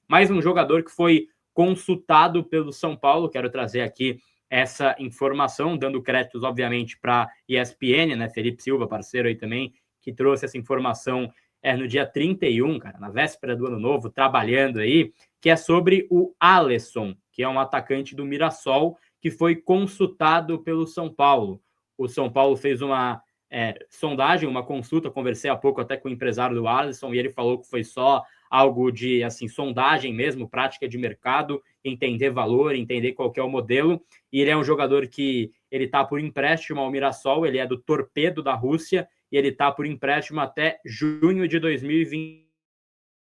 mais um jogador que foi consultado pelo São Paulo. Quero trazer aqui essa informação, dando créditos, obviamente, para ESPN, né? Felipe Silva, parceiro aí também, que trouxe essa informação no dia 31, cara, na véspera do Ano Novo, trabalhando aí, que é sobre o Alisson, que é um atacante do Mirassol, que foi consultado pelo São Paulo. O São Paulo fez uma sondagem, uma consulta, conversei há pouco até com o empresário do Alisson, e ele falou que foi só algo de, assim, sondagem mesmo, prática de mercado, entender valor, entender qual que é o modelo, e ele é um jogador que ele está por empréstimo ao Mirassol, ele é do Torpedo da Rússia, e ele está por empréstimo até junho de 2020.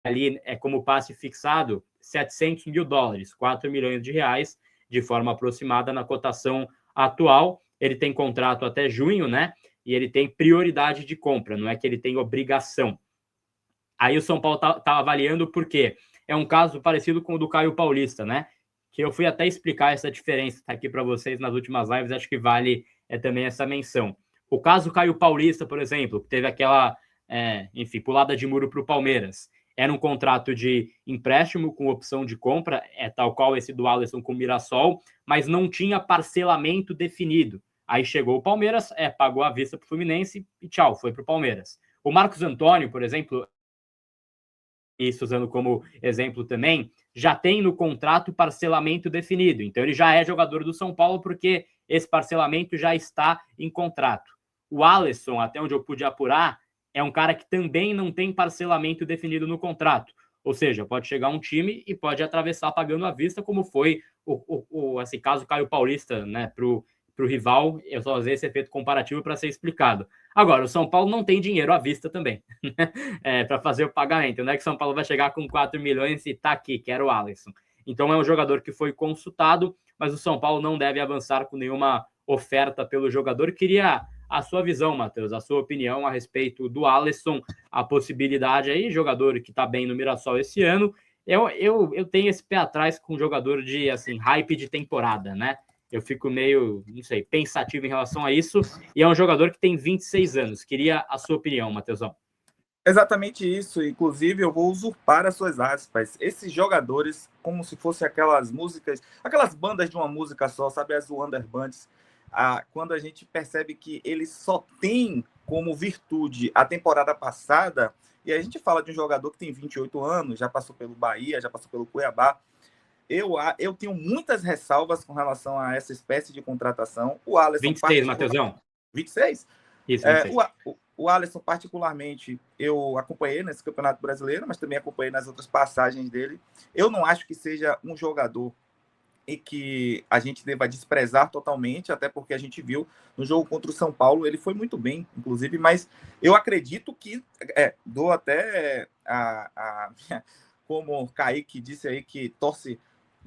Ali é como passe fixado $700 mil, 4 milhões de reais, de forma aproximada na cotação atual. Ele tem contrato até junho, né? E ele tem prioridade de compra, não é que ele tem obrigação. Aí o São Paulo tá avaliando porque é um caso parecido com o do Caio Paulista, né? Que eu fui até explicar essa diferença aqui para vocês nas últimas lives, acho que vale também essa menção. O caso Caio Paulista, por exemplo, que teve aquela, pulada de muro para o Palmeiras, era um contrato de empréstimo com opção de compra, tal qual esse do Alisson com o Mirassol, mas não tinha parcelamento definido. Aí chegou o Palmeiras, pagou à vista para o Fluminense e tchau, foi para o Palmeiras. O Marcos Antônio, por exemplo, isso usando como exemplo também, já tem no contrato parcelamento definido. Então ele já é jogador do São Paulo porque esse parcelamento já está em contrato. O Alisson, até onde eu pude apurar, é um cara que também não tem parcelamento definido no contrato. Ou seja, pode chegar um time e pode atravessar pagando à vista, como foi esse caso Caio Paulista, né, para o rival. Eu só usei esse efeito comparativo para ser explicado. Agora, o São Paulo não tem dinheiro à vista também para fazer o pagamento. Não é que o São Paulo vai chegar com 4 milhões e tá aqui, quero o Alisson. Então é um jogador que foi consultado, mas o São Paulo não deve avançar com nenhuma oferta pelo jogador. Queria a sua visão, Matheus, a sua opinião a respeito do Alisson, a possibilidade aí, jogador que está bem no Mirassol esse ano. Eu tenho esse pé atrás com jogador de, assim, hype de temporada, né? Eu fico meio, não sei, pensativo em relação a isso. E é um jogador que tem 26 anos. Queria a sua opinião, Matheusão. Exatamente isso. Inclusive, eu vou usurpar as suas aspas. Esses jogadores, como se fossem aquelas músicas, aquelas bandas de uma música só, sabe? As Wonder Bands. Quando a gente percebe que eles só têm como virtude a temporada passada, e a gente fala de um jogador que tem 28 anos, já passou pelo Bahia, já passou pelo Cuiabá. Eu tenho muitas ressalvas com relação a essa espécie de contratação. O Alisson... 26, Matheusão. 26? Isso, 26. O Alisson, particularmente, eu acompanhei nesse Campeonato Brasileiro, mas também acompanhei nas outras passagens dele. Eu não acho que seja um jogador e que a gente deva desprezar totalmente, até porque a gente viu no jogo contra o São Paulo, ele foi muito bem, inclusive, mas eu acredito que... dou até como o Kaique disse aí que torce...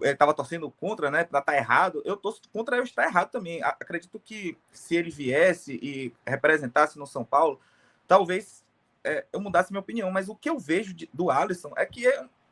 estava torcendo contra, né, para estar errado, eu torço contra eu estar errado também. Acredito que se ele viesse e representasse no São Paulo, talvez eu mudasse minha opinião, mas o que eu vejo do Alisson é que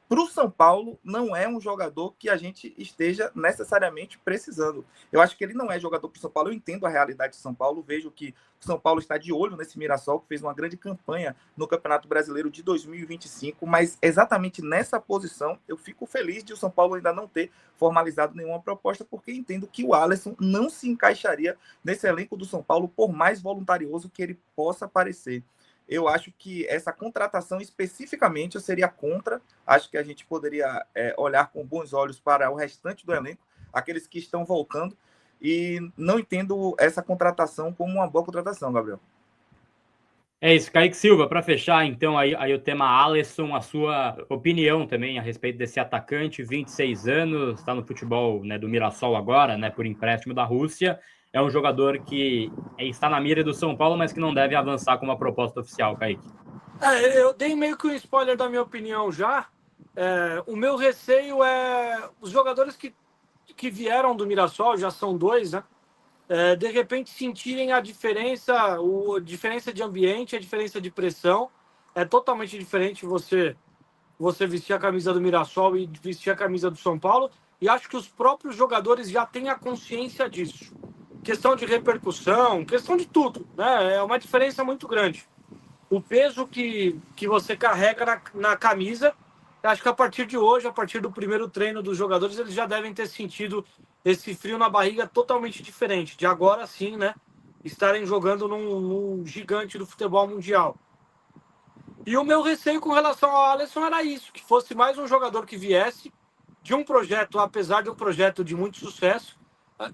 para o São Paulo não é um jogador que a gente esteja necessariamente precisando. Eu acho que ele não é jogador para o São Paulo, eu entendo a realidade de São Paulo, vejo que o São Paulo está de olho nesse Mirassol, que fez uma grande campanha no Campeonato Brasileiro de 2025, mas exatamente nessa posição eu fico feliz de o São Paulo ainda não ter formalizado nenhuma proposta, porque entendo que o Alisson não se encaixaria nesse elenco do São Paulo, por mais voluntarioso que ele possa parecer. Eu acho que essa contratação especificamente eu seria contra. Acho que a gente poderia olhar com bons olhos para o restante do elenco, aqueles que estão voltando, e não entendo essa contratação como uma boa contratação, Gabriel. É isso, Kaique Silva, para fechar então aí o tema Alisson, a sua opinião também a respeito desse atacante, 26 anos, está no futebol, né, do Mirassol agora, né, por empréstimo da Rússia. É um jogador que está na mira do São Paulo, mas que não deve avançar com uma proposta oficial, Kaique. Eu dei meio que um spoiler da minha opinião já. O meu receio é os jogadores que vieram do Mirassol, já são 2, né? De repente sentirem a diferença de ambiente, a diferença de pressão. É totalmente diferente você vestir a camisa do Mirassol e vestir a camisa do São Paulo. E acho que os próprios jogadores já têm a consciência disso. Questão de repercussão, questão de tudo, né? É uma diferença muito grande. O peso que você carrega na camisa Eu acho que a partir de hoje, a partir do primeiro treino dos jogadores, eles já devem ter sentido esse frio na barriga totalmente diferente. De agora sim, né? Estarem jogando num gigante do futebol mundial. E o meu receio com relação ao Alisson era isso, que fosse mais um jogador que viesse de um projeto, apesar de um projeto de muito sucesso.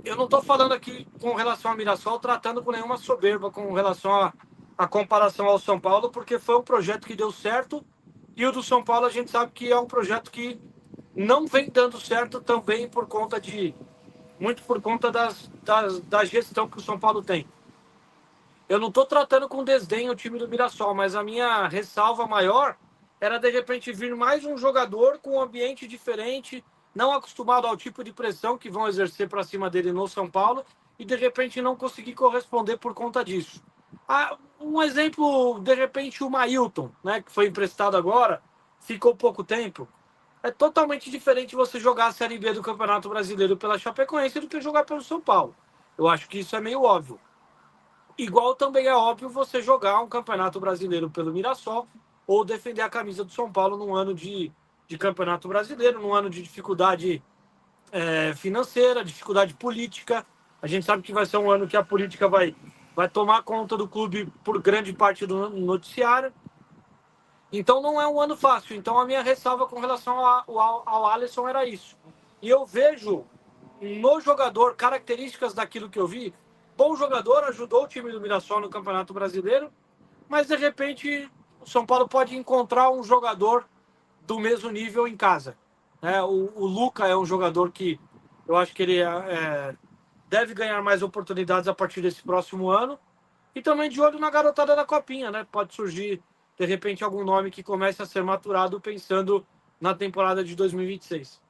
Eu não estou falando aqui com relação ao Mirassol, tratando com nenhuma soberba com relação à comparação ao São Paulo, porque foi um projeto que deu certo, e o do São Paulo a gente sabe que é um projeto que não vem dando certo também muito por conta da gestão que o São Paulo tem. Eu não estou tratando com desdém o time do Mirassol, mas a minha ressalva maior era de repente vir mais um jogador com um ambiente diferente, não acostumado ao tipo de pressão que vão exercer para cima dele no São Paulo, e de repente não conseguir corresponder por conta disso. Um exemplo, de repente, o Mailton, né, que foi emprestado agora, ficou pouco tempo. É totalmente diferente você jogar a Série B do Campeonato Brasileiro pela Chapecoense do que jogar pelo São Paulo. Eu acho que isso é meio óbvio. Igual também é óbvio você jogar um Campeonato Brasileiro pelo Mirassol ou defender a camisa do São Paulo num ano de Campeonato Brasileiro, num ano de dificuldade financeira, dificuldade política. A gente sabe que vai ser um ano que a política vai tomar conta do clube por grande parte do noticiário. Então não é um ano fácil. Então a minha ressalva com relação ao Alisson era isso. E eu vejo no jogador características daquilo que eu vi. Bom jogador, ajudou o time do Mirassol no Campeonato Brasileiro, mas de repente o São Paulo pode encontrar um jogador do mesmo nível em casa. O Luca é um jogador que eu acho que ele deve ganhar mais oportunidades a partir desse próximo ano. E também de olho na garotada da Copinha, né? Pode surgir, de repente, algum nome que comece a ser maturado pensando na temporada de 2026.